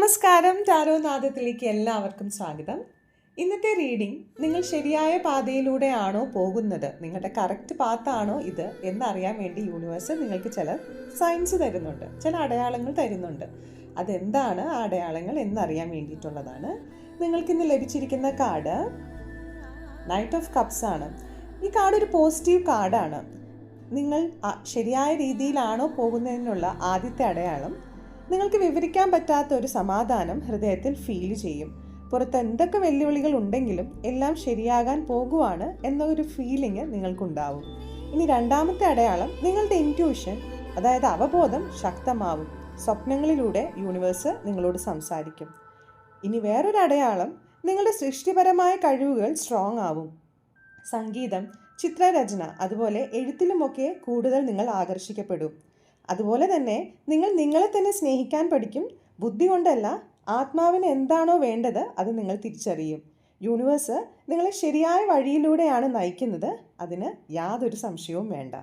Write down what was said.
നമസ്കാരം, ടാരോനാഥത്തിലേക്ക് എല്ലാവർക്കും സ്വാഗതം. ഇന്നത്തെ റീഡിംഗ് നിങ്ങൾ ശരിയായ പാതയിലൂടെയാണോ പോകുന്നത്, നിങ്ങളുടെ കറക്റ്റ് പാത്താണോ ഇത് എന്നറിയാൻ വേണ്ടി യൂണിവേഴ്സ് നിങ്ങൾക്ക് ചില സൈൻസ് തരുന്നുണ്ട്, ചില അടയാളങ്ങൾ തരുന്നുണ്ട്. അതെന്താണ് ആ അടയാളങ്ങൾ എന്നറിയാൻ വേണ്ടിയിട്ടുള്ളതാണ്. നിങ്ങൾക്കിന്ന് ലഭിച്ചിരിക്കുന്ന കാർഡ് നൈറ്റ് ഓഫ് കപ്സ് ആണ്. ഈ കാർഡ് ഒരു പോസിറ്റീവ് കാർഡാണ്. നിങ്ങൾ ശരിയായ രീതിയിലാണോ പോകുന്നതിനുള്ള ആദ്യത്തെ അടയാളം, നിങ്ങൾക്ക് വിവരിക്കാൻ പറ്റാത്ത ഒരു സമാധാനം ഹൃദയത്തിൽ ഫീൽ ചെയ്യും. പുറത്ത് എന്തൊക്കെ വെല്ലുവിളികൾ ഉണ്ടെങ്കിലും എല്ലാം ശരിയാകാൻ പോകുവാണ് എന്നൊരു ഫീലിംഗ് നിങ്ങൾക്കുണ്ടാവും. ഇനി രണ്ടാമത്തെ അടയാളം, നിങ്ങളുടെ ഇൻറ്റ്യൂഷൻ അതായത് അവബോധം ശക്തമാവും. സ്വപ്നങ്ങളിലൂടെ യൂണിവേഴ്സ് നിങ്ങളോട് സംസാരിക്കും. ഇനി വേറൊരു അടയാളം, നിങ്ങളുടെ സൃഷ്ടിപരമായ കഴിവുകൾ സ്ട്രോങ് ആവും. സംഗീതം, ചിത്രരചന അതുപോലെ എഴുത്തിലുമൊക്കെ കൂടുതൽ നിങ്ങൾ ആകർഷിക്കപ്പെടും. അതുപോലെ തന്നെ നിങ്ങൾ നിങ്ങളെ തന്നെ സ്നേഹിക്കാൻ പഠിക്കും. ബുദ്ധി കൊണ്ടല്ല, ആത്മാവിന് എന്താണോ വേണ്ടത് അത് നിങ്ങൾ തിരിച്ചറിയും. യൂണിവേഴ്സ് നിങ്ങളെ ശരിയായ വഴിയിലൂടെയാണ് നയിക്കുന്നത്, അതിന് യാതൊരു സംശയവും വേണ്ട.